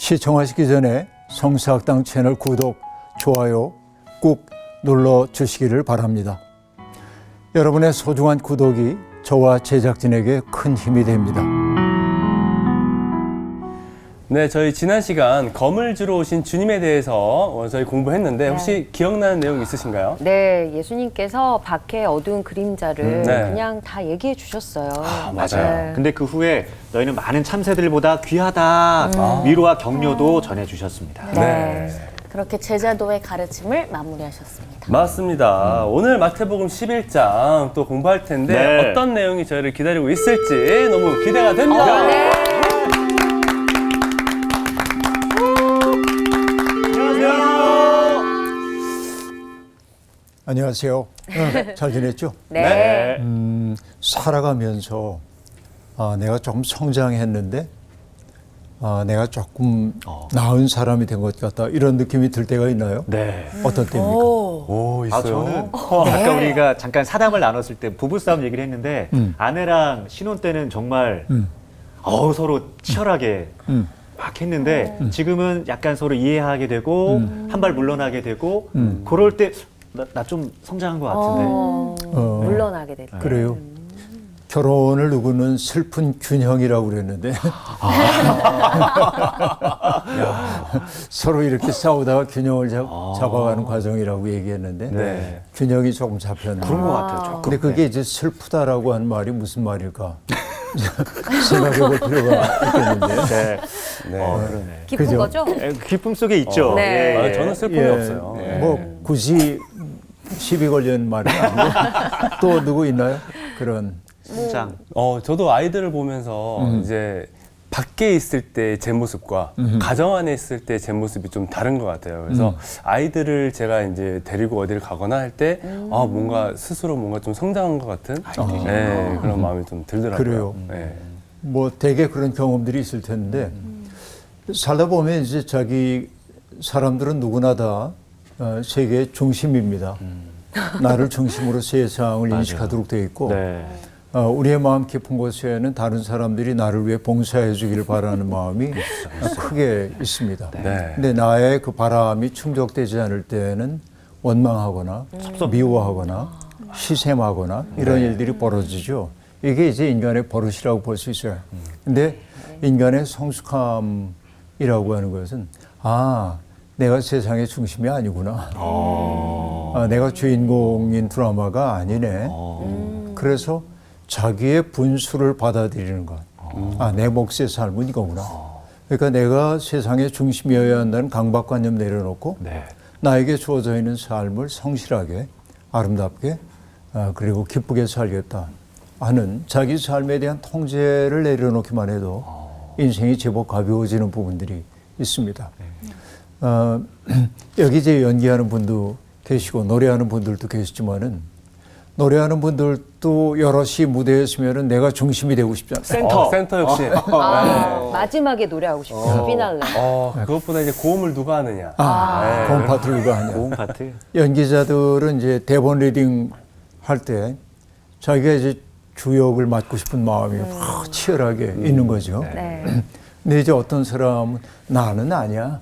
시청하시기 전에 성서학당 채널 구독, 좋아요 꾹 눌러주시기를 바랍니다. 여러분의 소중한 구독이 저와 제작진에게 큰 힘이 됩니다. 네, 저희 지난 시간 검을 주러 오신 주님에 대해서 저희 공부했는데 혹시 기억나는 내용 있으신가요? 네, 예수님께서 밖에 어두운 그림자를 네. 그냥 다 얘기해 주셨어요. 맞아요. 네. 근데 그 후에 너희는 많은 참새들보다 귀하다 위로와 격려도 전해주셨습니다. 네. 그렇게 제자도의 가르침을 마무리하셨습니다. 맞습니다. 오늘 마태복음 11장 또 공부할 텐데 네. 어떤 내용이 저희를 기다리고 있을지 너무 기대가 됩니다. 네. 안녕하세요. 잘 지냈죠? 네. 살아가면서 내가 조금 성장했는데 내가 조금 나은 사람이 된 것 같다 이런 느낌이 들 때가 있나요? 네. 어떤 때입니까? 오, 있어요? 저는 아까 우리가 잠깐 사담을 나눴을 때 부부싸움 얘기를 했는데 아내랑 신혼 때는 정말 서로 치열하게 막 했는데 지금은 약간 서로 이해하게 되고 한 발 물러나게 되고 그럴 때 나 좀 성장한 것 같은데. 물러나게 됐다. 그래요. 결혼을 누구는 슬픈 균형이라고 그랬는데 서로 이렇게 싸우다가 균형을 잡아가는 과정이라고 얘기했는데 네. 균형이 조금 잡혔네요. 그런 것 같아요. 조금. 근데 그게 이제 슬프다라고 하는 말이 무슨 말일까 생각해 볼 필요가 있겠는데요. 네. 네. 그러네. 기쁜 그죠? 거죠? 기쁨 속에 있죠. 네. 아, 저는 슬픔이 없어요. 네. 뭐 굳이 시비 걸려는 말은 아니고 또 누구 있나요? 그런 성장. 저도 아이들을 보면서 이제 밖에 있을 때 제 모습과 가정 안에 있을 때 제 모습이 좀 다른 것 같아요. 그래서 아이들을 제가 이제 데리고 어디를 가거나 할 때 뭔가 스스로 뭔가 좀 성장한 것 같은 네, 그런 마음이 좀 들더라고요. 그래요. 네. 뭐 대개 그런 경험들이 있을 텐데 살다 보면 이제 자기 사람들은 누구나 다 세계의 중심입니다. 나를 중심으로 세상을 인식하도록 되어 있고 네. 우리의 마음 깊은 곳에는 다른 사람들이 나를 위해 봉사해 주기를 바라는 마음이 크게 있습니다. 네. 근데 나의 그 바람이 충족되지 않을 때는 원망하거나 미워하거나 시샘하거나 이런 일들이 벌어지죠. 이게 이제 인간의 버릇이라고 볼 수 있어요. 근데 인간의 성숙함이라고 하는 것은 내가 세상의 중심이 아니구나. 내가 주인공인 드라마가 아니네. 그래서 자기의 분수를 받아들이는 것. 내 몫의 삶은 이거구나. 그러니까 내가 세상의 중심이어야 한다는 강박관념 내려놓고 네. 나에게 주어져 있는 삶을 성실하게, 아름답게, 그리고 기쁘게 살겠다 하는 자기 삶에 대한 통제를 내려놓기만 해도 인생이 제법 가벼워지는 부분들이 있습니다. 여기 이제 연기하는 분도 계시고 노래하는 분들도 계시지만은 노래하는 분들도 여럿이 무대에 서면은 내가 중심이 되고 싶지 않아요. 센터 역시. 마지막에 노래하고 싶어요. 피날레. 그것보다 이제 고음을 누가 하느냐. 고음 파트를 누가 하냐. 고음 파트. 연기자들은 이제 대본 리딩 할 때 자기가 이제 주역을 맡고 싶은 마음이 확 치열하게 있는 거죠. 네. 근데 이제 어떤 사람은 나는 아니야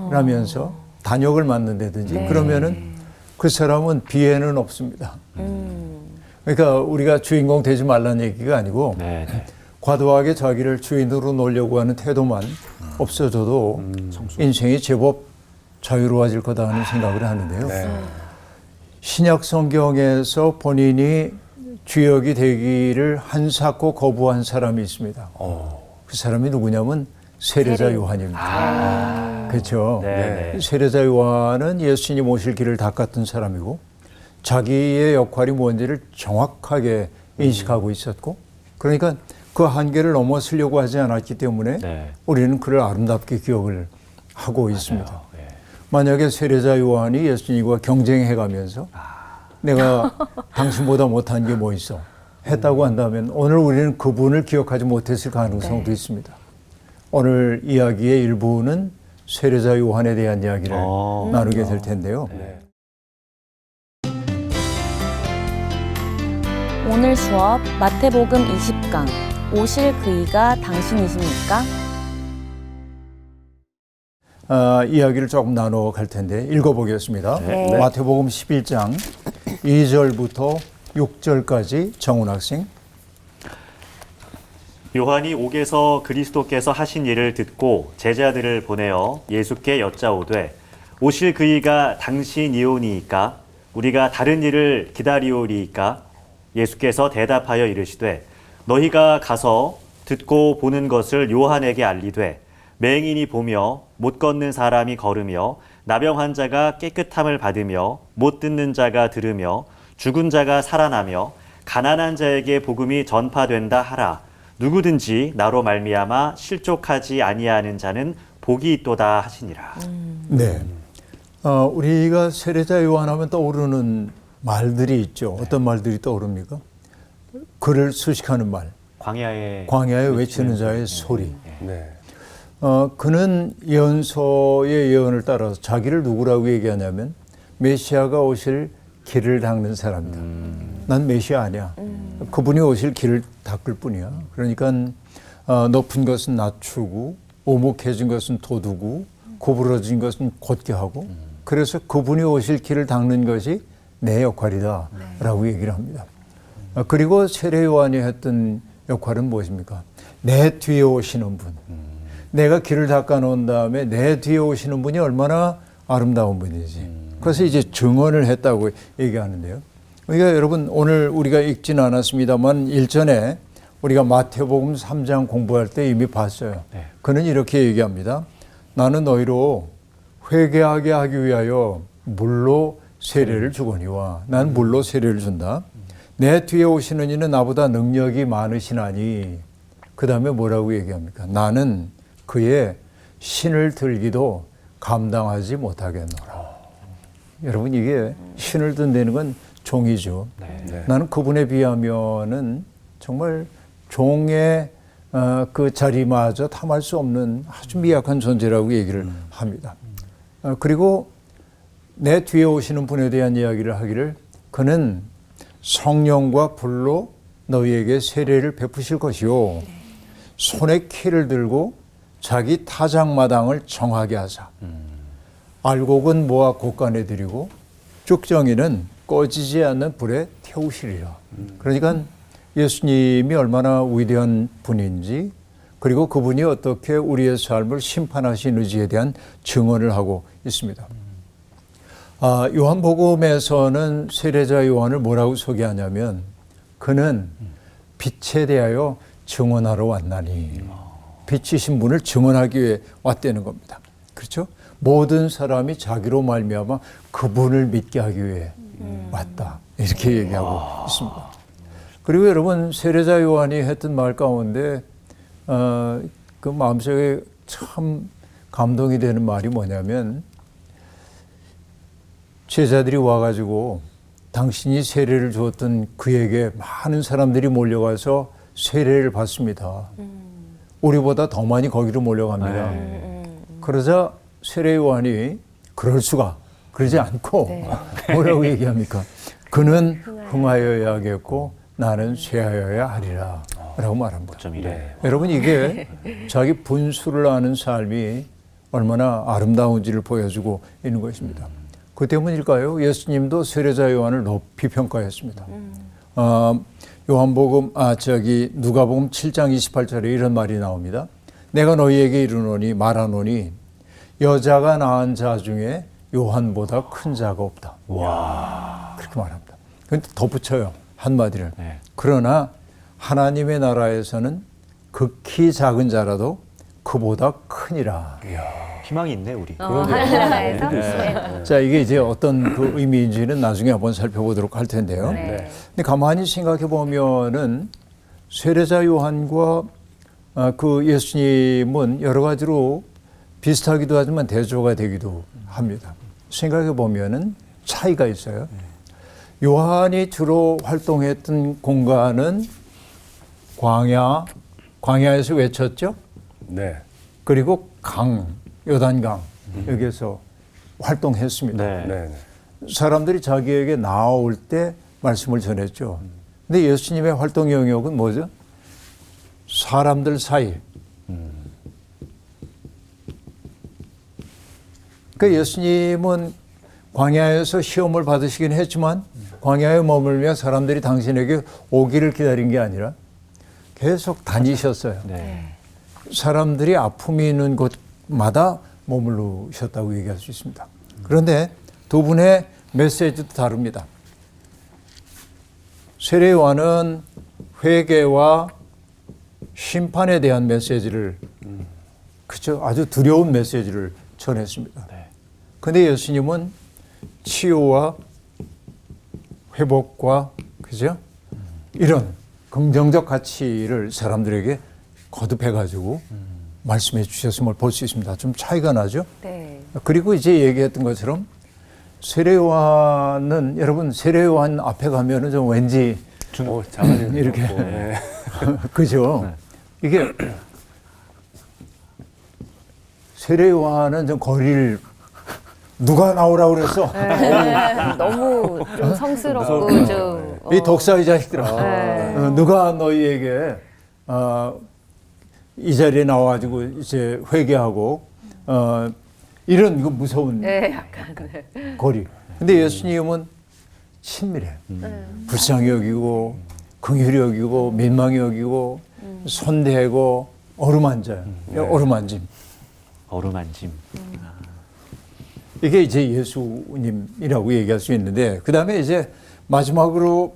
라면서 단역을 맡는다든지 그러면은 그 사람은 비애는 없습니다. 그러니까 우리가 주인공 되지 말라는 얘기가 아니고 네. 과도하게 자기를 주인으로 놓으려고 하는 태도만 없어져도 인생이 제법 자유로워질 거다 하는 생각을 하는데요. 신약 성경에서 본인이 주역이 되기를 한사코 거부한 사람이 있습니다. 그 사람이 누구냐면 세례자 요한입니다. 그렇죠. 네. 세례자 요한은 예수님 오실 길을 닦았던 사람이고 자기의 역할이 뭔지를 정확하게 인식하고 있었고 그러니까 그 한계를 넘어서려고 하지 않았기 때문에 우리는 그를 아름답게 기억을 하고 있습니다. 만약에 세례자 요한이 예수님과 경쟁해가면서 내가 당신보다 못한 게 뭐 있어 했다고 한다면 오늘 우리는 그분을 기억하지 못했을 가능성도 있습니다. 오늘 이야기의 일부는 세례자 요한에 대한 이야기를 나누게 될 텐데요. 오늘 수업 마태복음 20강 오실 그이가 당신이십니까? 이야기를 조금 나눠 갈 텐데 읽어보겠습니다. 네. 마태복음 11장 2절부터 6절까지 정훈 학생. 요한이 옥에서 그리스도께서 하신 일을 듣고 제자들을 보내어 예수께 여짜오되 오실 그이가 당신이오니이까 우리가 다른 일을 기다리오리이까 예수께서 대답하여 이르시되 너희가 가서 듣고 보는 것을 요한에게 알리되 맹인이 보며 못 걷는 사람이 걸으며 나병 환자가 깨끗함을 받으며 못 듣는 자가 들으며 죽은 자가 살아나며 가난한 자에게 복음이 전파된다 하라. 누구든지 나로 말미암아 실족하지 아니하는 자는 복이 있도다 하시니라. 네. 우리가 세례자 요한하면 떠오르는 말들이 있죠. 어떤 말들이 떠오릅니까? 그를 수식하는 말, 광야에 외치는 자의 소리. 네. 그는 예언서의 예언을 따라서 자기를 누구라고 얘기하냐면 메시아가 오실 길을 닦는 사람이다. 난 메시아 아니야. 그분이 오실 길을 닦을 뿐이야. 그러니까 높은 것은 낮추고 오목해진 것은 돋우고 구부러진 것은 곧게 하고 그래서 그분이 오실 길을 닦는 것이 내 역할이다 라고 얘기를 합니다. 그리고 세례 요한이 했던 역할은 무엇입니까? 내 뒤에 오시는 분. 내가 길을 닦아 놓은 다음에 내 뒤에 오시는 분이 얼마나 아름다운 분이지. 그래서 이제 증언을 했다고 얘기하는데요. 그러니까 여러분 오늘 우리가 읽지는 않았습니다만 일전에 우리가 마태복음 3장 공부할 때 이미 봤어요. 그는 이렇게 얘기합니다. 나는 너희로 회개하게 하기 위하여 물로 세례를 주거니와 난 물로 세례를 준다. 내 뒤에 오시는 이는 나보다 능력이 많으시나니 그 다음에 뭐라고 얘기합니까? 나는 그의 신을 들기도 감당하지 못하겠노라. 여러분 이게 신을 든다는 건 종이죠. 나는 그분에 비하면은 정말 종의 그 자리마저 탐할 수 없는 아주 미약한 존재라고 얘기를 합니다. 그리고 내 뒤에 오시는 분에 대한 이야기를 하기를 그는 성령과 불로 너희에게 세례를 베푸실 것이요 손에 키를 들고 자기 타작마당을 정하게 하사 알곡은 모아 곳간에 들이고 쭉정이는 꺼지지 않는 불에 태우시리라. 그러니까 예수님이 얼마나 위대한 분인지 그리고 그분이 어떻게 우리의 삶을 심판하시는지에 대한 증언을 하고 있습니다. 요한복음에서는 세례자 요한을 뭐라고 소개하냐면 그는 빛에 대하여 증언하러 왔나니 빛이신 분을 증언하기 위해 왔다는 겁니다. 그렇죠? 모든 사람이 자기로 말미암아 그분을 믿게 하기 위해 왔다. 이렇게 얘기하고 있습니다. 그리고 여러분 세례자 요한이 했던 말 가운데 그 마음속에 참 감동이 되는 말이 뭐냐면 제자들이 와가지고 당신이 세례를 주었던 그에게 많은 사람들이 몰려가서 세례를 받습니다. 우리보다 더 많이 거기로 몰려갑니다. 그러자 세례 요한이 그럴 수가 그러지 않고 뭐라고 얘기합니까? 그는 흥하여야겠고 나는 쇠하여야 하리라 라고 말합니다. 여러분 이게 자기 분수를 아는 삶이 얼마나 아름다운지를 보여주고 있는 것입니다. 그 때문일까요? 예수님도 세례자 요한을 높이 평가했습니다. 누가복음 7장 28절에 이런 말이 나옵니다. 내가 너희에게 이르노니 말하노니 여자가 낳은 자 중에 요한보다 큰 자가 없다. 와. 그렇게 말합니다. 그런데 덧붙여요. 한마디를. 그러나 하나님의 나라에서는 극히 작은 자라도 그보다 크니라. 희망이 있네 우리. 하나님나라에서. 자, 이게 이제 어떤 그 의미인지는 나중에 한번 살펴보도록 할 텐데요. 근데 가만히 생각해 보면은 세례자 요한과 그 예수님은 여러 가지로 비슷하기도 하지만 대조가 되기도 합니다. 생각해 보면은 차이가 있어요. 요한이 주로 활동했던 공간은 광야에서 외쳤죠. 네. 그리고 요단강 여기에서 활동했습니다. 네. 사람들이 자기에게 나올 때 말씀을 전했죠. 근데 예수님의 활동 영역은 뭐죠? 사람들 사이. 그 예수님은 광야에서 시험을 받으시긴 했지만 광야에 머물며 사람들이 당신에게 오기를 기다린 게 아니라 계속 다니셨어요. 네. 사람들이 아픔이 있는 곳마다 머무르셨다고 얘기할 수 있습니다. 그런데 두 분의 메시지도 다릅니다. 세례 요한은 회개와 심판에 대한 메시지를 그죠? 아주 두려운 메시지를 전했습니다. 그런데 예수님은 치유와 회복과 그죠? 이런 긍정적 가치를 사람들에게 거듭해가지고 말씀해 주셨음을 볼 수 있습니다. 좀 차이가 나죠? 네. 그리고 이제 얘기했던 것처럼 세례요한은 여러분 세례요한 앞에 가면은 좀 왠지 작아지는 것 이렇게. 같고. 네. 그죠? 이게 세례요한은 좀 거리를 누가 나오라고 그랬어? 너무 좀 성스럽고 좀 이 독사 이 자식들아. 네. 누가 너희에게 이 자리에 나와가지고 이제 회개하고 이런 그 무서운 네, 약간 네. 거리. 근데 예수님은 친밀해. 불쌍히 여기고 긍휼히 여기고 민망히 여기고 손대고 어루만져요. 어루만짐. 어루만짐. 이게 이제 예수님이라고 얘기할 수 있는데 그 다음에 이제 마지막으로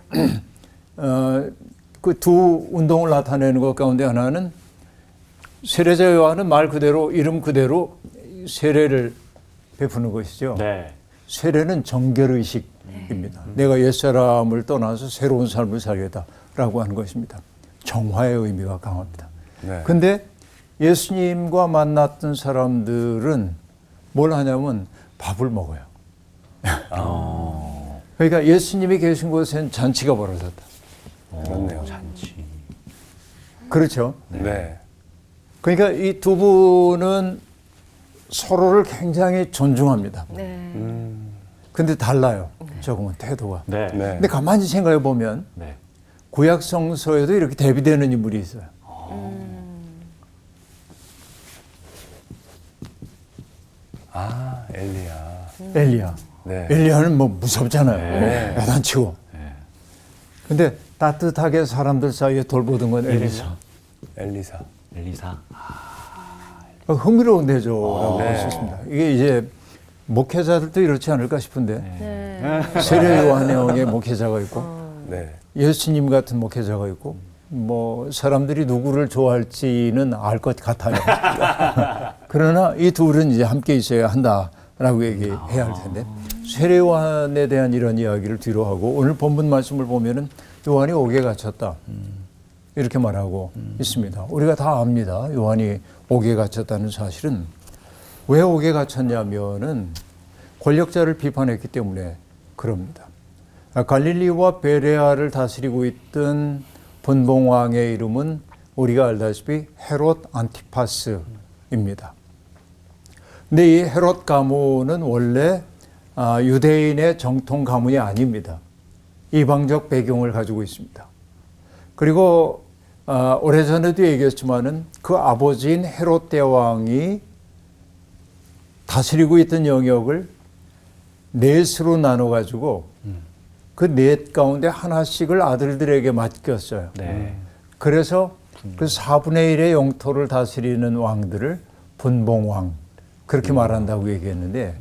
그 두 운동을 나타내는 것 가운데 하나는 세례자 요한은 말 그대로 이름 그대로 세례를 베푸는 것이죠. 네. 세례는 정결의식입니다. 내가 옛사람을 떠나서 새로운 삶을 살겠다라고 하는 것입니다. 정화의 의미가 강합니다. 네. 근데 예수님과 만났던 사람들은 뭘 하냐면 밥을 먹어요. 그러니까 예수님이 계신 곳엔 잔치가 벌어졌다. 그렇네요. 잔치. 그렇죠. 네. 그러니까 이 두 분은 서로를 굉장히 존중합니다. 네. 근데 달라요. 조금은 태도가. 네. 네. 근데 가만히 생각해 보면 네. 구약 성서에도 이렇게 대비되는 인물이 있어요. 아, 엘리야. 엘리야. 네. 엘리야는 뭐 무섭잖아요. 네. 야단치고. 근데 따뜻하게 사람들 사이에 돌보던 건 엘리사. 엘리사. 엘리사. 흥미로운 대조라고 네. 볼 수 있습니다. 이게 이제 목회자들도 이렇지 않을까 싶은데 네. 세례 요한의 목회자가 있고 네. 예수님 같은 목회자가 있고 뭐 사람들이 누구를 좋아할지는 알 것 같아요. 그러나 이 둘은 이제 함께 있어야 한다라고 얘기해야 할 텐데 세례 요한에 대한 이런 이야기를 뒤로 하고 오늘 본문 말씀을 보면은 요한이 옥에 갇혔다 이렇게 말하고 있습니다. 우리가 다 압니다. 요한이 옥에 갇혔다는 사실은 왜 옥에 갇혔냐면은 권력자를 비판했기 때문에 그럽니다. 갈릴리와 베레아를 다스리고 있던 분봉왕의 이름은 우리가 알다시피 헤롯 안티파스입니다. 근데 이 헤롯 가문은 원래 유대인의 정통 가문이 아닙니다. 이방적 배경을 가지고 있습니다. 그리고 오래전에도 얘기했지만은 그 아버지인 헤롯 대왕이 다스리고 있던 영역을 넷으로 나눠 가지고 그 넷 가운데 하나씩을 아들들에게 맡겼어요. 네. 그래서 그 4분의 1의 영토를 다스리는 왕들을 분봉왕 그렇게 말한다고 얘기했는데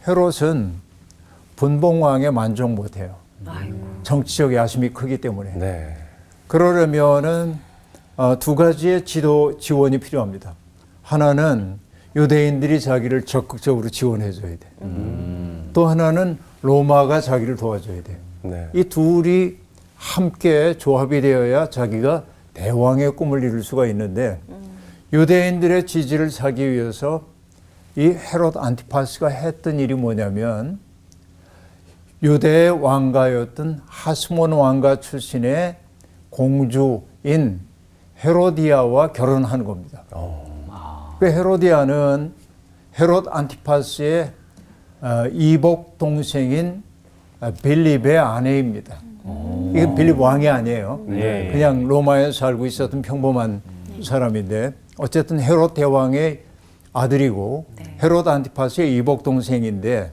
헤롯은 분봉왕에 만족 못해요. 정치적 야심이 크기 때문에. 네. 그러려면은 두 가지의 지원이 필요합니다. 하나는 유대인들이 자기를 적극적으로 지원해 줘야 돼. 또 하나는 로마가 자기를 도와줘야 돼. 네. 이 둘이 함께 조합이 되어야 자기가 대왕의 꿈을 이룰 수가 있는데 유대인들의 지지를 사기 위해서 이 헤롯 안티파스가 했던 일이 뭐냐면 유대의 왕가였던 하스몬 왕가 출신의 공주인 헤로디아와 결혼한 겁니다. 그 헤로디아는 헤롯 안티파스의 이복 동생인 빌립의 아내입니다. 이게 빌립 왕이 아니에요. 네. 그냥 로마에 살고 있었던 평범한 사람인데 어쨌든 헤롯 대왕의 아들이고 헤롯 안티파스의 이복 동생인데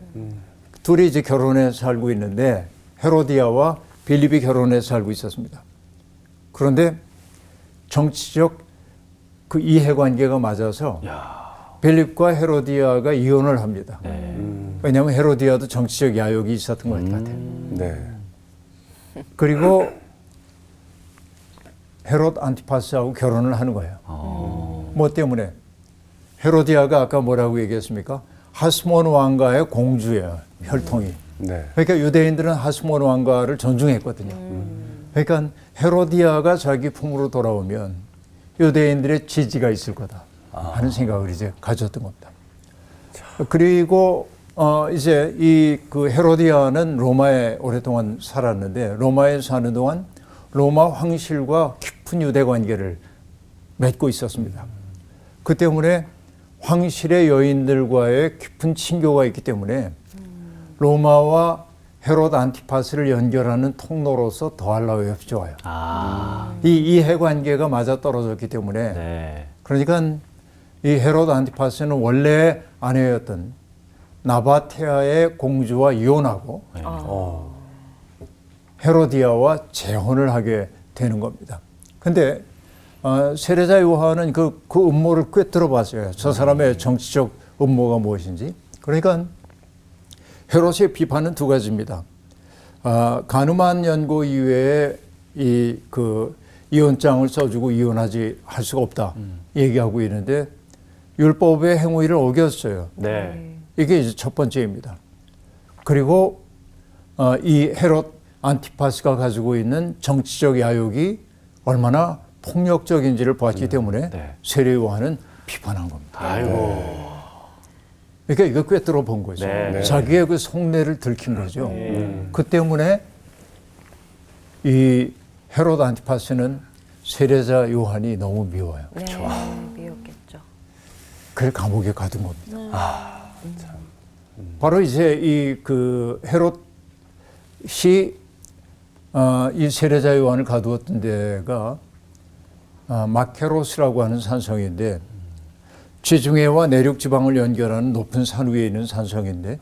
둘이 이제 결혼해 살고 있는데 헤로디아와 빌립이 결혼해 살고 있었습니다. 그런데 정치적 그 이해관계가 맞아서 빌립과 헤로디아가 이혼을 합니다. 왜냐하면 헤로디아도 정치적 야욕이 있었던 것 같아요. 네. 그리고 헤롯 안티파스하고 결혼을 하는 거예요. 뭐 때문에? 헤로디아가 아까 뭐라고 얘기했습니까? 하스몬 왕가의 공주예요. 혈통이. 네. 그러니까 유대인들은 하스몬 왕가를 존중했거든요. 그러니까 헤로디아가 자기 품으로 돌아오면 유대인들의 지지가 있을 거다 하는 생각을 이제 가졌던 겁니다. 그리고 이제 이 그 헤로디아는 로마에 오랫동안 살았는데 로마에 사는 동안 로마 황실과 깊은 유대 관계를 맺고 있었습니다. 그 때문에 황실의 여인들과의 깊은 친교가 있기 때문에 로마와 헤롯 안티파스를 연결하는 통로로서 더하려고 협조해요. 이 이해관계가 맞아 떨어졌기 때문에 네. 그러니까 이 헤롯 안티파스는 원래 아내였던 나바테아의 공주와 이혼하고 헤로디아와 재혼을 하게 되는 겁니다. 근데 세례자 요한은 그 음모를 꿰뚫어 봤어요. 저 사람의 정치적 음모가 무엇인지. 그러니까 헤롯의 비판은 두 가지입니다. 가늠한 연고 이외에 이혼장을 써주고 이혼하지 할 수가 없다 얘기하고 있는데 율법의 행위를 어겼어요. 네. 이게 이제 첫 번째입니다. 그리고 이 헤롯 안티파스가 가지고 있는 정치적 야욕이 얼마나 폭력적인지를 봤기 때문에 네. 세례 요한은 비판한 겁니다. 아이고. 그러니까 이거 꿰뚫어 본 거죠. 네. 자기의 그 속내를 들킨 거죠. 그 때문에 이 헤롯 안티파스는 세례자 요한이 너무 미워요. 네, 미웠겠죠. 그래 감옥에 가둔 겁니다. 바로 이제 이 그 헤롯이 이 세례자 요한을 가두었던 데가 마케로스라고 하는 산성인데 지중해와 내륙 지방을 연결하는 높은 산 위에 있는 산성인데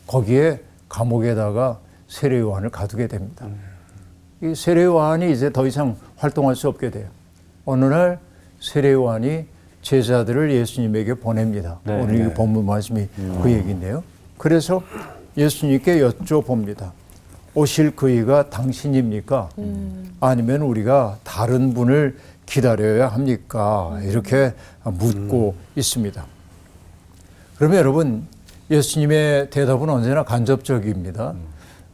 거기에 감옥에다가 세례 요한을 가두게 됩니다. 이 세례 요한이 이제 더 이상 활동할 수 없게 돼요. 어느 날 세례 요한이 제자들을 예수님에게 보냅니다. 네, 오늘 네. 이 본문 말씀이 그 얘기인데요. 그래서 예수님께 여쭤봅니다. 오실 그이가 당신입니까? 아니면 우리가 다른 분을 기다려야 합니까? 이렇게 묻고 있습니다. 그러면 여러분 예수님의 대답은 언제나 간접적입니다.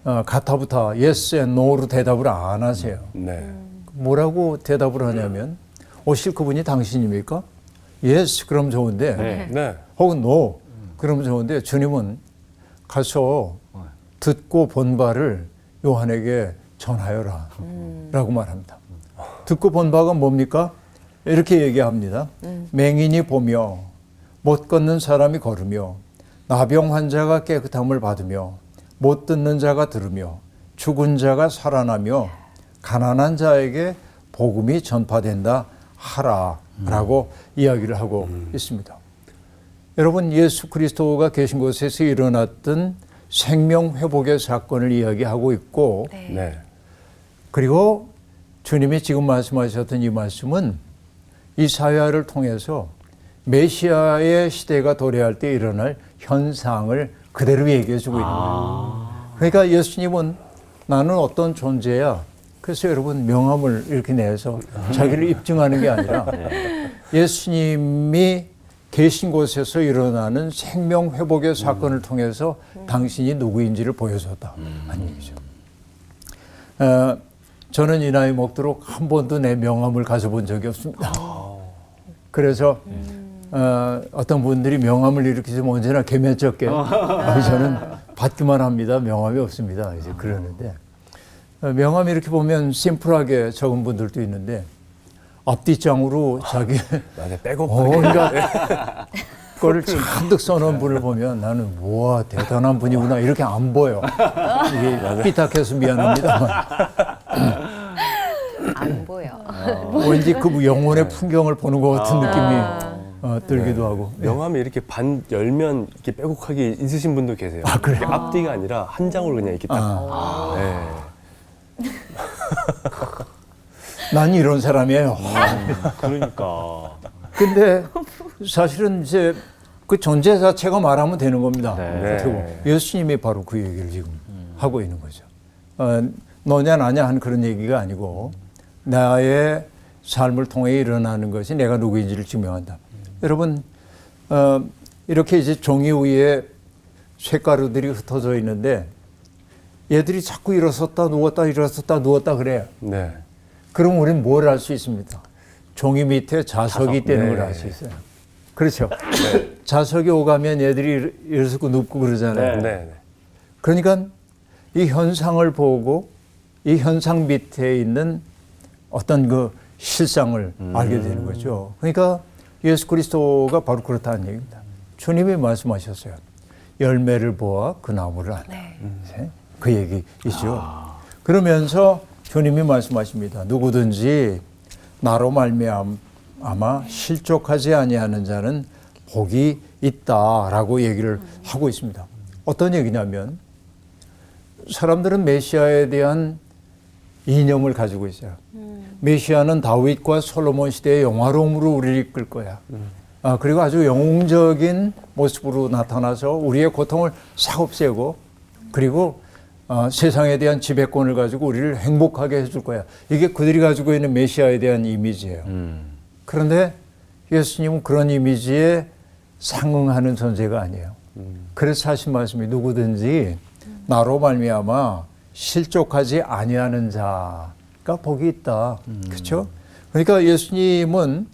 가타부타 yes and no로 대답을 안 하세요. 네. 뭐라고 대답을 하냐면 오실 그분이 당신입니까? yes 그럼 좋은데 네. 네. 혹은 no 그러면 좋은데 주님은 가서 듣고 본 바를 요한에게 전하여라 라고 말합니다. 듣고 본 바가 뭡니까? 이렇게 얘기합니다. 맹인이 보며 못 걷는 사람이 걸으며 나병 환자가 깨끗함을 받으며 못 듣는 자가 들으며 죽은 자가 살아나며 가난한 자에게 복음이 전파된다 하라 라고 이야기를 하고 있습니다. 여러분 예수 그리스도가 계신 곳에서 일어났던 생명 회복의 사건을 이야기하고 있고 네. 그리고 주님이 지금 말씀하셨던 이 말씀은 이사야를 통해서 메시아의 시대가 도래할 때 일어날 현상을 그대로 얘기해 주고 있는 거예요. 그러니까 예수님은 나는 어떤 존재야. 그래서 여러분 명함을 이렇게 내서 자기를 입증하는 게 아니라 예수님이 계신 곳에서 일어나는 생명 회복의 사건을 통해서 당신이 누구인지를 보여줬다 하는 얘기죠. 저는 이 나이 먹도록 한 번도 내 명함을 가져본 적이 없습니다. 그래서 어떤 분들이 명함을 이렇게 좀 언제나 개면쩍게 저는 받기만 합니다. 명함이 없습니다. 이제 그러는데 명함 이렇게 보면 심플하게 적은 분들도 있는데 앞뒷장으로 자기 맞아. 백업. 그러니까 그거를 잔뜩 써놓은 분을 보면 나는 우와 대단한 분이구나 이렇게 안 보여. 이게 삐딱해서 미안합니다만 안 보여. 왠지 그 영혼의 풍경을 보는 것 같은 느낌이 들기도 하고. 명함에 이렇게 반 열면 이렇게 빼곡하게 있으신 분도 계세요. 그래요? 이렇게 앞뒤가 아니라 한 장으로 그냥 이렇게 딱. 네. 난 이런 사람이에요. 그러니까. 근데 사실은 이제 그 존재 자체가 말하면 되는 겁니다. 네. 그리고 예수님이 바로 그 얘기를 지금 하고 있는 거죠. 너냐 나냐 하는 그런 얘기가 아니고 나의 삶을 통해 일어나는 것이 내가 누구인지를 증명한다. 여러분 이렇게 이제 종이 위에 쇳가루들이 흩어져 있는데 얘들이 자꾸 일어섰다 누웠다 일어섰다 누웠다 그래요. 네. 그럼 우리는 뭘 알 수 있습니다. 종이 밑에 자석이 있다는 걸 네. 알 수 있어요. 그렇죠. 자석이 오가면 얘들이 일어서고 눕고 그러잖아요. 네. 네. 그러니까 이 현상을 보고 이 현상 밑에 있는 어떤 그 실상을 알게 되는 거죠. 그러니까 예수 그리스도가 바로 그렇다는 얘기입니다. 주님이 말씀하셨어요. 열매를 보아 그 나무를 안다. 그 얘기이죠. 그러면서 주님이 말씀하십니다. 누구든지 나로 말미암아 실족하지 아니하는 자는 복이 있다라고 얘기를 하고 있습니다. 어떤 얘기냐면 사람들은 메시아에 대한 이념을 가지고 있어요. 메시아는 다윗과 솔로몬 시대의 영화로움으로 우리를 이끌 거야. 그리고 아주 영웅적인 모습으로 나타나서 우리의 고통을 싹 없애고 그리고 세상에 대한 지배권을 가지고 우리를 행복하게 해줄 거야. 이게 그들이 가지고 있는 메시아에 대한 이미지예요. 그런데 예수님은 그런 이미지에 상응하는 존재가 아니에요. 그래서 하신 말씀이 누구든지 나로 말미암아 실족하지 아니하는 자가 복이 있다. 그렇죠? 그러니까 예수님은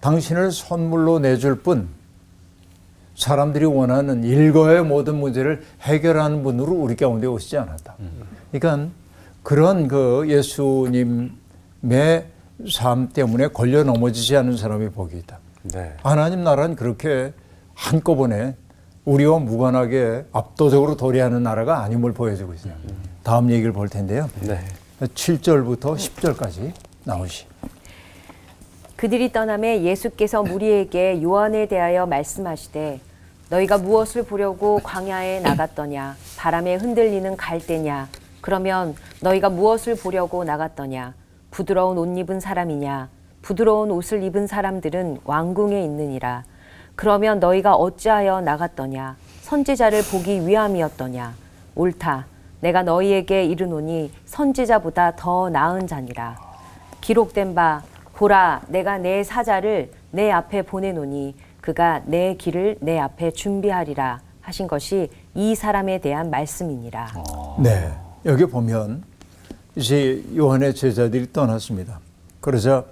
당신을 선물로 내줄 뿐 사람들이 원하는 일거의 모든 문제를 해결하는 분으로 우리 가운데 오시지 않았다. 그러니까 그런 그 예수님의 삶 때문에 걸려 넘어지지 않은 사람이 복이 있다. 네. 하나님 나라는 그렇게 한꺼번에 우리와 무관하게 압도적으로 도래하는 나라가 아님을 보여주고 있어요. 다음 얘기를 볼 텐데요. 네. 7절부터 10절까지 나오시. 그들이 떠남에 예수께서 무리에게 요한에 대하여 말씀하시되 너희가 무엇을 보려고 광야에 나갔더냐 바람에 흔들리는 갈대냐 그러면 너희가 무엇을 보려고 나갔더냐 부드러운 옷 입은 사람이냐 부드러운 옷을 입은 사람들은 왕궁에 있느니라 그러면 너희가 어찌하여 나갔더냐 선지자를 보기 위함이었더냐 옳다 내가 너희에게 이르노니 선지자보다 더 나은 자니라 기록된 바 보라 내가 내 사자를 내 앞에 보내노니 그가 내 길을 내 앞에 준비하리라 하신 것이 이 사람에 대한 말씀이니라. 네, 여기 보면 이제 요한의 제자들이 떠났습니다. 그러자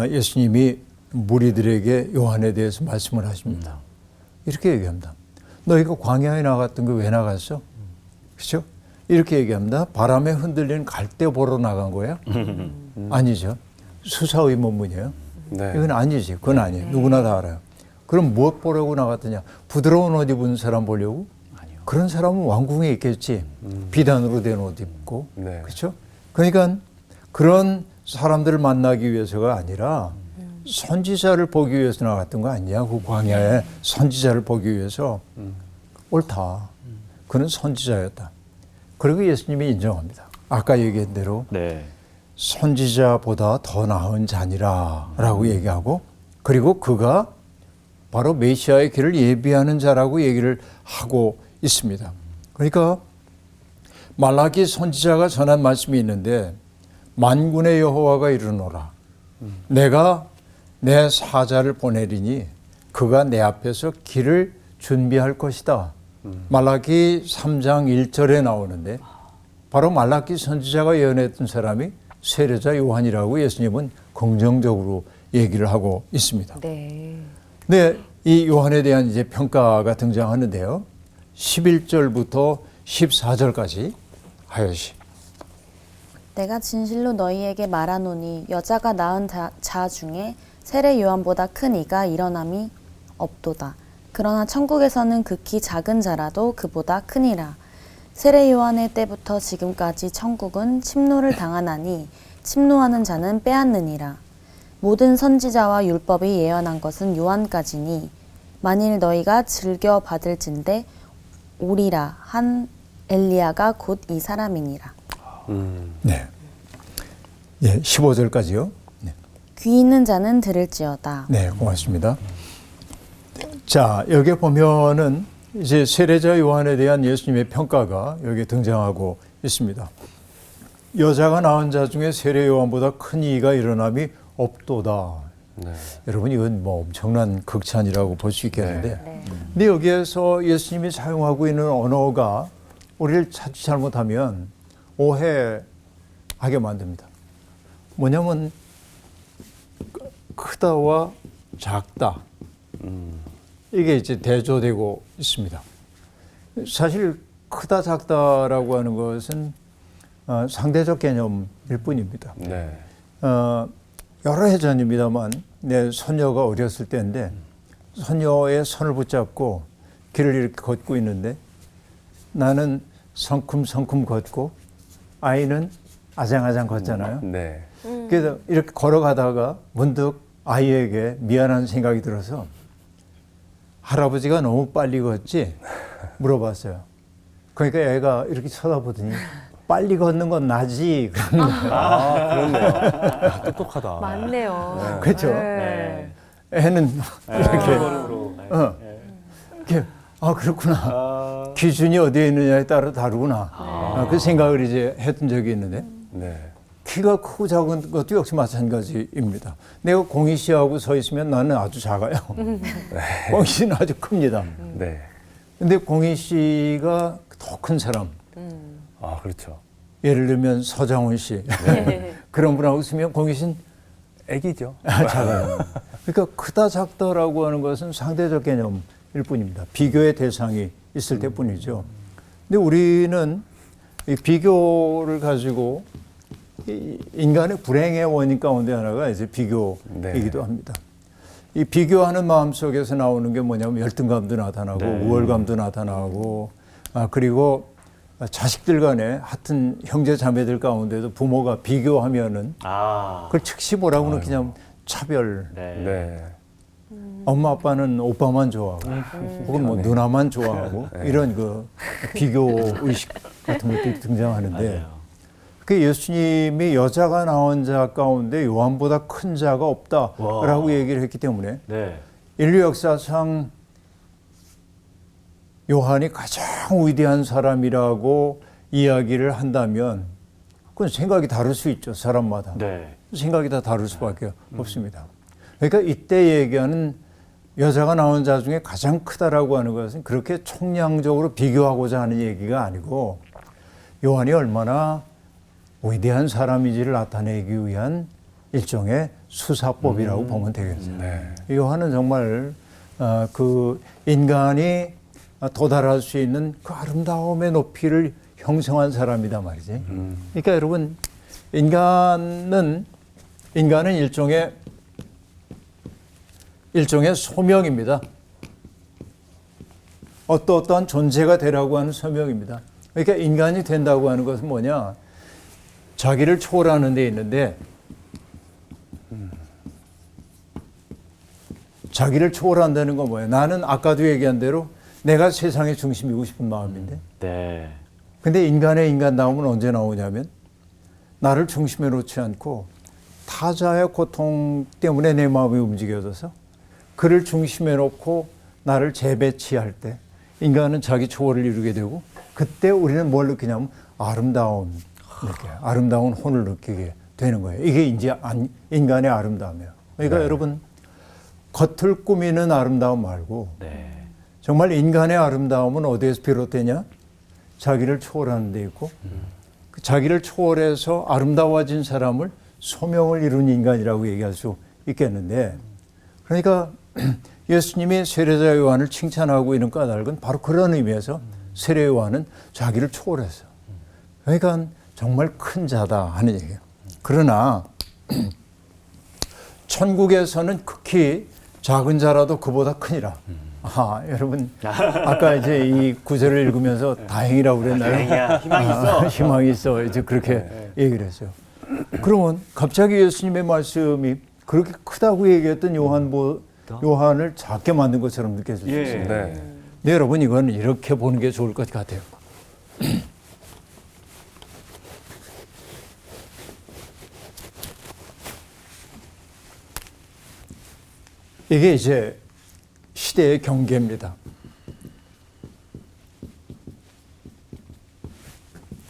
예수님이 무리들에게 요한에 대해서 말씀을 하십니다. 이렇게 얘기합니다. 너희가 광야에 나갔던 거 왜 나갔어? 그렇죠? 이렇게 얘기합니다. 바람에 흔들리는 갈대 보러 나간 거야? 아니죠. 수사의문문이에요. 네. 이건 아니지. 그건 아니에요. 누구나 다 알아요. 그럼 무엇 보려고 나갔더냐? 부드러운 옷 입은 사람 보려고? 아니요. 그런 사람은 왕궁에 있겠지. 비단으로 된 옷 입고. 네. 그렇죠? 그러니까 그런 사람들을 만나기 위해서가 아니라 선지자를 보기 위해서 나갔던 거 아니냐? 그 광야에 선지자를 보기 위해서. 옳다. 그는 선지자였다. 그리고 예수님이 인정합니다. 아까 얘기한 대로 네. 선지자보다 더 나은 자니라 라고 얘기하고 그리고 그가 바로 메시아의 길을 예비하는 자라고 얘기를 하고 있습니다. 그러니까 말라기 선지자가 전한 말씀이 있는데 만군의 여호와가 이르노라 내가 내 사자를 보내리니 그가 내 앞에서 길을 준비할 것이다. 말라기 3장 1절에 나오는데 바로 말라기 선지자가 예언했던 사람이 세례자 요한이라고 예수님은 긍정적으로 얘기를 하고 있습니다. 네. 네, 이 요한에 대한 이제 평가가 등장하는데요. 11절부터 14절까지 하여시. 내가 진실로 너희에게 말하노니 여자가 낳은 자 중에 세례 요한보다 큰 이가 일어남이 없도다. 그러나 천국에서는 극히 작은 자라도 그보다 크니라. 세례 요한의 때부터 지금까지 천국은 침노를 당하나니 침노하는 자는 빼앗느니라. 모든 선지자와 율법이 예언한 것은 요한까지니 만일 너희가 즐겨 받을진대 오리라 한 엘리야가 곧 이 사람이니라. 네. 예, 15절까지요. 네. 귀 있는 자는 들을지어다. 네, 고맙습니다. 자, 여기 보면은 이제 세례자 요한에 대한 예수님의 평가가 여기 등장하고 있습니다. 여자가 낳은 자 중에 세례 요한보다 큰 이가 일어남이 없도다. 네. 여러분 이건 뭐 엄청난 극찬이라고 볼 수 있겠는데, 네. 근데 여기에서 예수님이 사용하고 있는 언어가 우리를 자칫 잘못하면 오해하게 만듭니다. 뭐냐면 크다와 작다. 이게 이제 대조되고 있습니다. 사실 크다 작다라고 하는 것은 상대적 개념일 뿐입니다. 네. 여러 해 전입니다만 내 손녀가 어렸을 때인데 손녀의 손을 붙잡고 길을 이렇게 걷고 있는데 나는 성큼성큼 걷고 아이는 아장아장 걷잖아요. 네. 그래서 이렇게 걸어가다가 문득 아이에게 미안한 생각이 들어서 할아버지가 너무 빨리 걷지? 물어봤어요. 그러니까 애가 이렇게 쳐다보더니 빨리 걷는 건 나지. 그러는 거예요. 아, 그렇네요. 아, 똑똑하다. 맞네요. 그렇죠. 네. 애는 이렇게 걸음으로. 이렇게 그렇구나. 기준이 어디에 있느냐에 따라 다르구나. 그 생각을 이제 했던 적이 있는데 네. 키가 크고 작은 것도 역시 마찬가지입니다. 내가 공희 씨하고 서 있으면 나는 아주 작아요. 공희 씨는 아주 큽니다. 네. 근데 공희 씨가 더 큰 사람, 아, 그렇죠. 예를 들면 서장훈 씨 그런 분하고 있으면 공희 씨는 애기죠. 작아요. 그러니까 크다 작다라고 하는 것은 상대적 개념일 뿐입니다. 비교의 대상이 있을 때뿐이죠. 근데 우리는 이 비교를 가지고 이 인간의 불행의 원인 가운데 하나가 이제 비교이기도 합니다. 이 비교하는 마음 속에서 나오는 게 뭐냐면 열등감도 나타나고 우월감도 나타나고 그리고 자식들 간에 하여튼 형제 자매들 가운데도 부모가 비교하면은 그걸 즉시 뭐라고 느끼냐면 차별. 네. 엄마 아빠는 오빠만 좋아하고 혹은 뭐 누나만 좋아하고 이런 그 비교 의식 같은 것들이 등장하는데 그 예수님이 여자가 낳은 자 가운데 요한보다 큰 자가 없다라고 얘기를 했기 때문에 인류 역사상 요한이 가장 위대한 사람이라고 이야기를 한다면 그건 생각이 다를 수 있죠. 사람마다. 생각이 다 다를 수밖에 없습니다. 그러니까 이때 얘기하는 여자가 낳은 자 중에 가장 크다라고 하는 것은 그렇게 총량적으로 비교하고자 하는 얘기가 아니고 요한이 얼마나 위대한 사람인지를 나타내기 위한 일종의 수사법이라고 보면 되겠어요. 요한은 정말 그 인간이 도달할 수 있는 그 아름다움의 높이를 형성한 사람이다 말이지. 그러니까 여러분 인간은 일종의 소명입니다. 어떠한 존재가 되라고 하는 소명입니다. 그러니까 인간이 된다고 하는 것은 뭐냐? 자기를 초월하는 데 있는데 자기를 초월한다는 건 뭐예요? 나는 아까도 얘기한 대로 내가 세상의 중심이고 싶은 마음인데 근데 인간의 인간다움은 언제 나오냐면 나를 중심에 놓지 않고 타자의 고통 때문에 내 마음이 움직여져서 그를 중심에 놓고 나를 재배치할 때 인간은 자기 초월을 이루게 되고 그때 우리는 뭘 느끼냐면 아름다운 혼을 느끼게 되는 거예요. 이게 이제 인간의 아름다움이에요. 그러니까 여러분 겉을 꾸미는 아름다움 말고 정말 인간의 아름다움은 어디에서 비롯되냐? 자기를 초월하는 데 있고 그 자기를 초월해서 아름다워진 사람을 소명을 이룬 인간이라고 얘기할 수 있겠는데 그러니까 예수님이 세례자 요한을 칭찬하고 있는 까닭은 바로 그런 의미에서 세례 요한은 자기를 초월했어요. 그러니까 정말 큰 자다 하는 얘기예요. 그러나 천국에서는 극히 작은 자라도 그보다 크니라. 여러분 아까 이제 이 구절을 읽으면서 다행이라고 그랬나요? 다행이야. 희망이 있어. 희망이 있어. 이제 그렇게 얘기를 했어요. 그러면 갑자기 예수님의 말씀이 그렇게 크다고 얘기했던 요한을 작게 만든 것처럼 느껴질 수 예. 있어요. 네. 네, 여러분 이건 이렇게 보는 게 좋을 것 같아요. 이게 이제 시대의 경계입니다.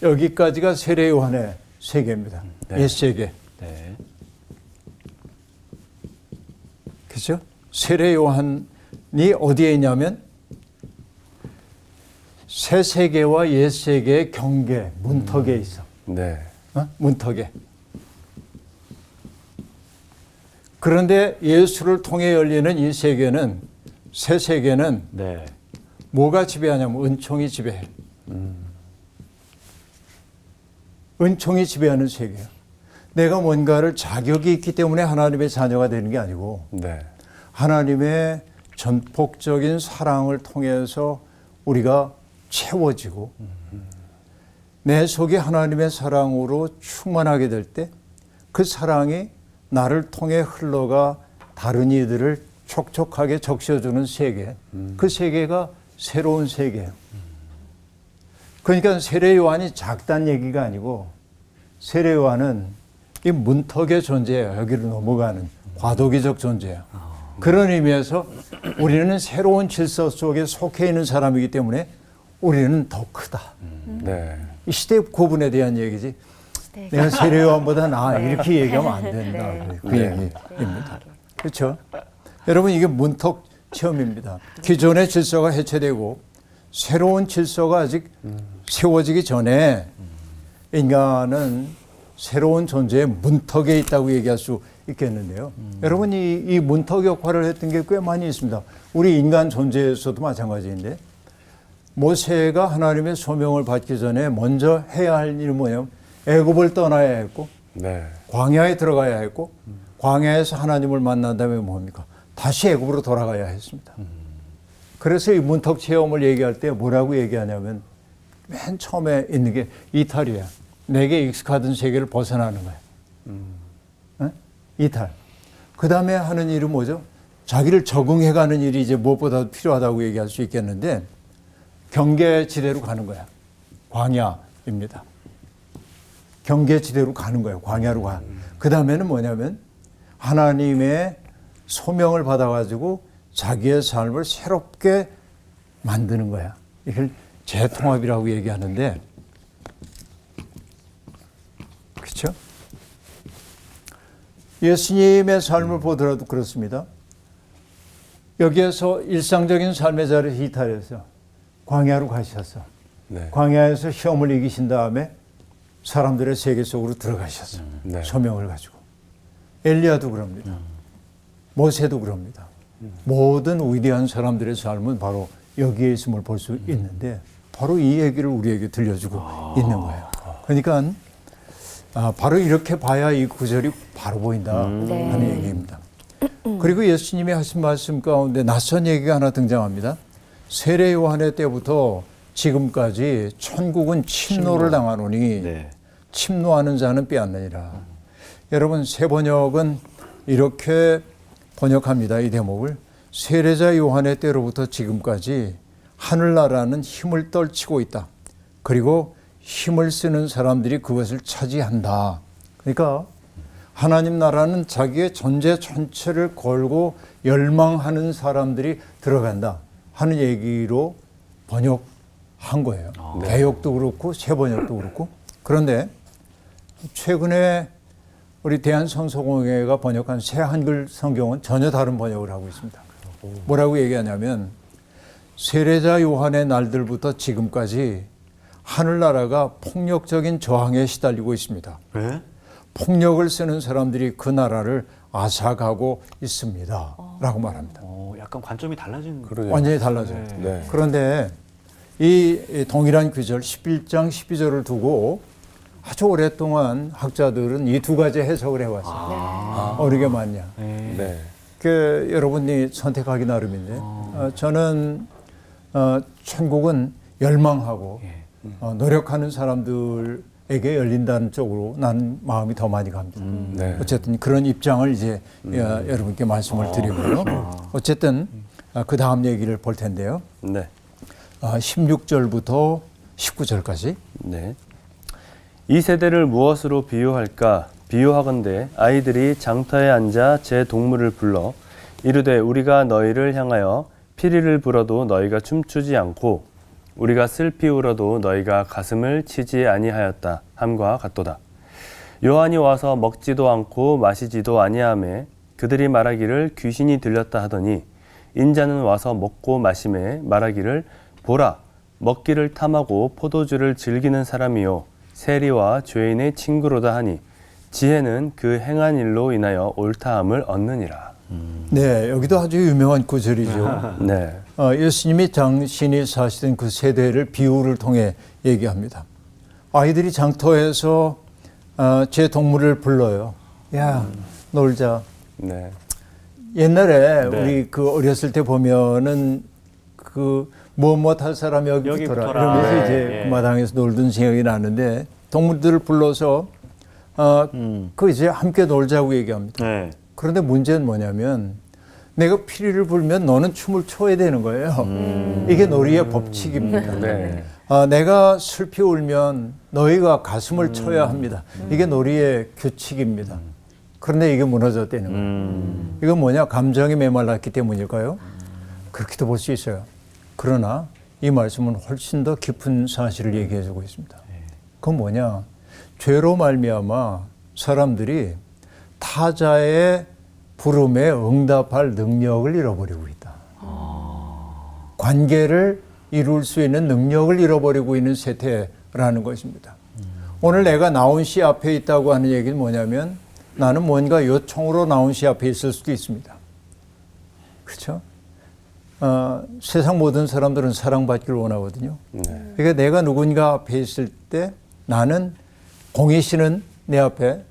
여기까지가 세례 요한의 세계입니다. 네. 옛 세계. 네. 그렇죠? 세례 요한이 어디에 있냐면 새 세계와 옛 세계의 경계, 문턱에 있어. 네. 문턱에. 그런데 예수를 통해 열리는 이 세계는, 새 세계는 네. 뭐가 지배하냐면 은총이 지배해. 은총이 지배하는 세계야. 내가 뭔가를 자격이 있기 때문에 하나님의 자녀가 되는 게 아니고 네. 하나님의 전폭적인 사랑을 통해서 우리가 채워지고 내 속에 하나님의 사랑으로 충만하게 될 때 그 사랑이 나를 통해 흘러가 다른 이들을 촉촉하게 적셔주는 세계. 그 세계가 새로운 세계예요. 그러니까 세례 요한이 작다는 얘기가 아니고 세례 요한은 이 문턱의 존재예요. 여기를 넘어가는 과도기적 존재예요. 그런 의미에서 우리는 새로운 질서 속에 속해 있는 사람이기 때문에 우리는 더 크다. 네. 이 시대 구분에 대한 얘기지. 내가 세례 요한보다 나아 이렇게 얘기하면 안 된다. 그 얘기입니다. 그렇죠? 여러분 이게 문턱 체험입니다. 기존의 질서가 해체되고 새로운 질서가 아직 세워지기 전에 인간은 새로운 존재의 문턱에 있다고 얘기할 수 있겠는데요. 여러분 이 문턱 역할을 했던 게 꽤 많이 있습니다. 우리 인간 존재에서도 마찬가지인데 모세가 하나님의 소명을 받기 전에 먼저 해야 할 일은 뭐냐면 애굽을 떠나야 했고 네. 광야에 들어가야 했고 광야에서 하나님을 만난 다음에 뭡니까? 다시 애굽으로 돌아가야 했습니다. 그래서 이 문턱 체험을 얘기할 때 뭐라고 얘기하냐면 맨 처음에 있는 게 이탈이야. 내게 익숙하던 세계를 벗어나는 거야. 네? 이탈. 그 다음에 하는 일은 뭐죠? 자기를 적응해가는 일이 이제 무엇보다도 필요하다고 얘기할 수 있겠는데 경계지대로 가는 거야. 광야입니다. 경계지대로 가는 거예요. 광야로 가. 그 다음에는 뭐냐면 하나님의 소명을 받아가지고 자기의 삶을 새롭게 만드는 거야. 이걸 재통합이라고 얘기하는데 그렇죠? 예수님의 삶을 보더라도 그렇습니다. 여기에서 일상적인 삶의 자리에서 이탈해서 광야로 가셨어. 네. 광야에서 시험을 이기신 다음에 사람들의 세계 속으로 들어가셨어. 네. 소명을 가지고. 엘리야도 그럽니다. 모세도 그럽니다. 모든 위대한 사람들의 삶은 바로 여기에 있음을 볼 수 있는데 바로 이 얘기를 우리에게 들려주고 있는 거예요. 그러니까 바로 이렇게 봐야 이 구절이 바로 보인다 하는 얘기입니다. 그리고 예수님이 하신 말씀 가운데 낯선 얘기가 하나 등장합니다. 세례 요한의 때부터 지금까지 천국은 침노를 당하노니 네. 침노하는 자는 빼앗느니라. 여러분 새 번역은 이렇게 번역합니다. 이 대목을 세례자 요한의 때로부터 지금까지 하늘나라는 힘을 떨치고 있다. 그리고 힘을 쓰는 사람들이 그것을 차지한다. 그러니까 하나님 나라는 자기의 전제 전체를 걸고 열망하는 사람들이 들어간다 하는 얘기로 번역한 거예요. 개역도 그렇고 새 번역도 그렇고. 그런데 최근에 우리 대한성서공회가 번역한 새 한글 성경은 전혀 다른 번역을 하고 있습니다. 뭐라고 얘기하냐면 세례자 요한의 날들부터 지금까지 하늘나라가 폭력적인 저항에 시달리고 있습니다. 네? 폭력을 쓰는 사람들이 그 나라를 앗아가고 있습니다. 라고 말합니다. 약간 관점이 달라진. 그러네요. 완전히 달라져요. 네. 그런데 이 동일한 구절 11장 12절을 두고 아주 오랫동안 학자들은 이 두 가지 해석을 해왔어요. 어느 게 맞냐. 네. 그 여러분이 선택하기 나름인데 저는 천국은 열망하고 노력하는 사람들의 에게 열린다는 쪽으로 난 마음이 더 많이 갑니다. 네. 어쨌든 그런 입장을 이제 여러분께 말씀을 드리고요. 어쨌든 그 다음 얘기를 볼 텐데요. 네. 16절부터 19절까지. 네. 이 세대를 무엇으로 비유할까? 비유하건대 아이들이 장터에 앉아 제 동물을 불러 이르되 우리가 너희를 향하여 피리를 불어도 너희가 춤추지 않고 우리가 슬피 울어도 너희가 가슴을 치지 아니하였다 함과 같도다. 요한이 와서 먹지도 않고 마시지도 아니하매 그들이 말하기를 귀신이 들렸다 하더니 인자는 와서 먹고 마시매 말하기를 보라 먹기를 탐하고 포도주를 즐기는 사람이요 세리와 죄인의 친구로다 하니 지혜는 그 행한 일로 인하여 옳다함을 얻느니라. 네, 여기도 아주 유명한 구절이죠. 네. 예수님이 당신이 사시던 그 세대를 비유를 통해 얘기합니다. 아이들이 장터에서 제 동물을 불러요. 야, 놀자. 네. 옛날에 네. 우리 그 어렸을 때 보면은 그 뭐뭐 할 사람 여기 여기 붙어라 붙어라. 이러면서 네, 이제 예. 그 마당에서 놀던 생각이 나는데 동물들을 불러서 그 이제 함께 놀자고 얘기합니다. 네. 그런데 문제는 뭐냐면 내가 피리를 불면 너는 춤을 춰야 되는 거예요. 이게 놀이의 법칙입니다. 네. 내가 슬피 울면 너희가 가슴을 쳐야 합니다. 이게 놀이의 규칙입니다. 그런데 이게 무너졌다는 거예요. 이건 뭐냐? 감정이 메말랐기 때문일까요? 그렇게도 볼 수 있어요. 그러나 이 말씀은 훨씬 더 깊은 사실을 얘기해 주고 있습니다. 그건 뭐냐? 죄로 말미암아 사람들이 타자의 부름에 응답할 능력을 잃어버리고 있다. 관계를 이룰 수 있는 능력을 잃어버리고 있는 세태라는 것입니다. 오늘 내가 나온 시 앞에 있다고 하는 얘기는 뭐냐면 나는 뭔가 요청으로 나온 시 앞에 있을 수도 있습니다. 그렇죠? 세상 모든 사람들은 사랑받기를 원하거든요. 네. 그러니까 내가 누군가 앞에 있을 때 나는 공희 씨는 내 앞에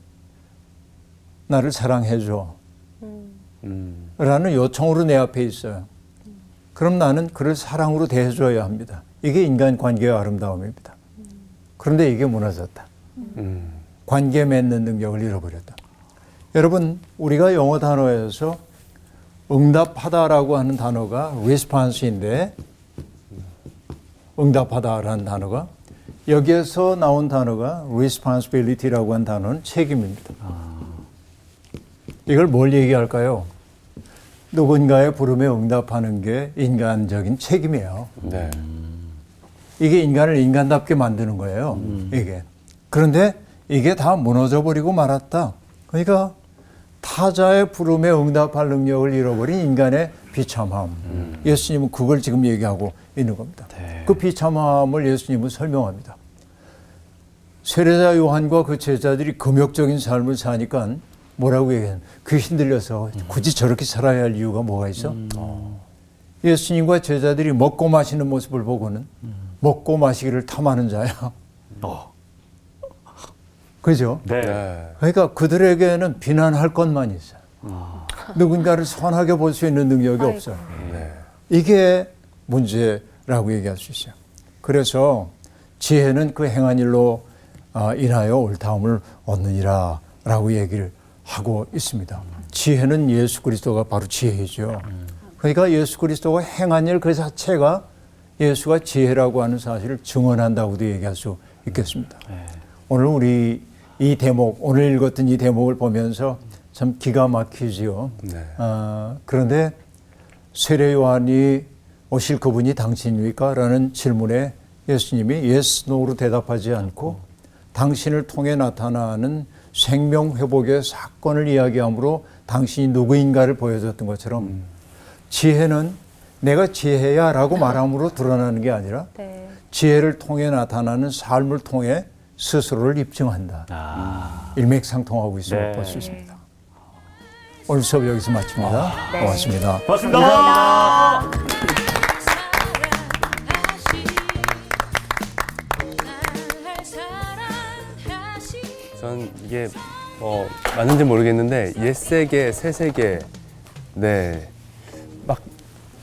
나를 사랑해줘 라는 요청으로 내 앞에 있어요. 그럼 나는 그를 사랑으로 대해줘야 합니다. 이게 인간관계의 아름다움입니다. 그런데 이게 무너졌다. 관계 맺는 능력을 잃어버렸다. 여러분, 우리가 영어 단어에서 응답하다라고 하는 단어가 response인데 응답하다라는 단어가 여기에서 나온 단어가 responsibility라고 하는 단어는 책임입니다. 이걸 뭘 얘기할까요? 누군가의 부름에 응답하는 게 인간적인 책임이에요. 네. 이게 인간을 인간답게 만드는 거예요. 이게. 그런데 이게 다 무너져 버리고 말았다. 그러니까 타자의 부름에 응답할 능력을 잃어버린 인간의 비참함. 예수님은 그걸 지금 얘기하고 있는 겁니다. 그 비참함을 예수님은 설명합니다. 세례자 요한과 그 제자들이 금욕적인 삶을 사니까 뭐라고 얘기해요? 귀신 들려서 굳이 저렇게 살아야 할 이유가 뭐가 있어? 예수님과 제자들이 먹고 마시는 모습을 보고는 먹고 마시기를 탐하는 자야. 그죠? 네. 네. 그러니까 그들에게는 비난할 것만 있어요. 누군가를 선하게 볼 수 있는 능력이 없어요. 네. 이게 문제라고 얘기할 수 있어요. 그래서 지혜는 그 행한 일로 인하여 옳다함을 얻느니라 라고 얘기를 하고 있습니다. 지혜는 예수 그리스도가 바로 지혜이죠. 그러니까 예수 그리스도가 행한 일 그 자체가 예수가 지혜라고 하는 사실을 증언한다고도 얘기할 수 있겠습니다. 오늘 우리 이 대목, 오늘 읽었던 이 대목을 보면서 참 기가 막히지요. 네. 그런데 세례 요한이 오실 그분이 당신입니까? 라는 질문에 예수님이 yes, no로 대답하지 않고 당신을 통해 나타나는 생명 회복의 사건을 이야기함으로 당신이 누구인가를 보여줬던 것처럼 지혜는 내가 지혜야 라고 말함으로 드러나는 게 아니라 지혜를 통해 나타나는 삶을 통해 스스로를 입증한다. 일맥상통하고 있음을 네. 볼 수 있습니다. 오늘 수업 여기서 마칩니다. 네. 고맙습니다. 고맙습니다. 전 이게 맞는지 모르겠는데 옛세계, 새세계, 네, 막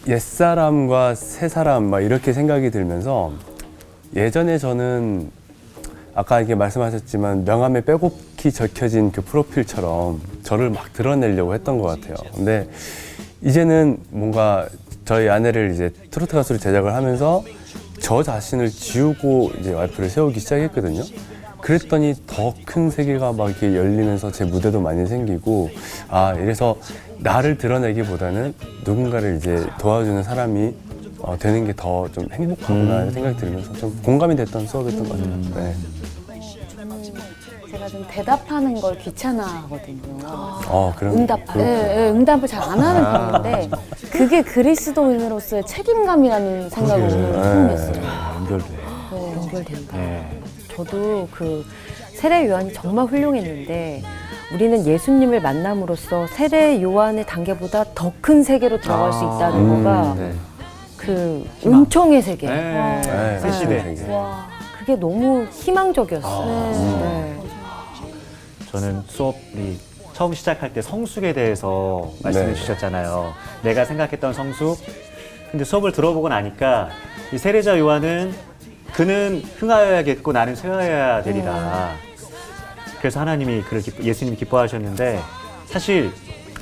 옛사람과 새사람 막 이렇게 생각이 들면서 예전에 저는 아까 이게 말씀하셨지만 명함에 빼곡히 적혀진 그 프로필처럼 저를 막 드러내려고 했던 것 같아요. 근데 이제는 뭔가 저희 아내를 이제 트로트 가수를 제작을 하면서 저 자신을 지우고 이제 와이프를 세우기 시작했거든요. 그랬더니 더 큰 세계가 막 이렇게 열리면서 제 무대도 많이 생기고, 아, 이래서 나를 드러내기보다는 누군가를 이제 도와주는 사람이 되는 게 더 좀 행복하구나 이런 생각이 들면서 좀 공감이 됐던 수업이었던 것 같아요. 네. 제가 좀 대답하는 걸 귀찮아하거든요. 그런 응답하고. 응답을 잘 안 하는 편인데 그게 그리스도인으로서의 책임감이라는 생각을 오늘 처음 했어요. 연결된다. 저도 그 세례 요한이 정말 훌륭했는데 우리는 예수님을 만남으로써 세례 요한의 단계보다 더 큰 세계로 들어갈 수 있다는 거가 네. 그 은총의 세계. 네, 새 시대. 세계. 와, 그게 너무 희망적이었어요. 네. 저는 수업이 처음 시작할 때 성숙에 대해서 말씀해 네. 주셨잖아요. 내가 생각했던 성숙. 근데 수업을 들어보고 나니까 이 세례자 요한은 그는 흥하여야겠고 나는 쇠하여야 되리라. 그래서 하나님이 그를 예수님이 기뻐하셨는데 사실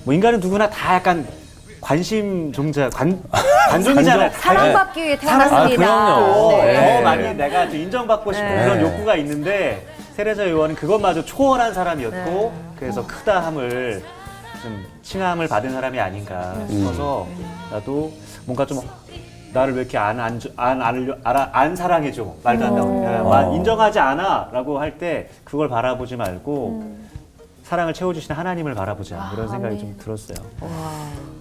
뭐 인간은 누구나 다 약간 관심종자, 관종이잖아요. 사랑받기 위해 그럼요. 태어났습니다. 네. 더 많이 내가 좀 인정받고 싶은 네. 그런 욕구가 있는데 세례자 요한은 그것마저 초월한 사람이었고 그래서 크다함을 좀 칭함을 받은 사람이 아닌가 싶어서 나도 뭔가 좀 나를 왜 이렇게 안 사랑해줘 말도 안 나오니까 인정하지 않아라고 할 때 그걸 바라보지 말고 사랑을 채워주시는 하나님을 바라보자 이런 생각이 좀 들었어요.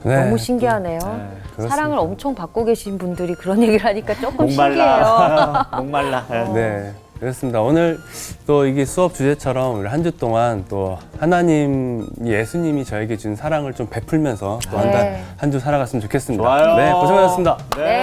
네. 너무 신기하네요. 그렇습니다. 사랑을 엄청 받고 계신 분들이 그런 얘기를 하니까 조금 신기해요. 목말라 목말라. 네, 그렇습니다. 오늘 또 이게 수업 주제처럼 우리 한 주 동안 또 하나님, 예수님이 저에게 준 사랑을 좀 베풀면서 또 한 주 살아갔으면 좋겠습니다. 좋아요. 네, 고생하셨습니다. 네.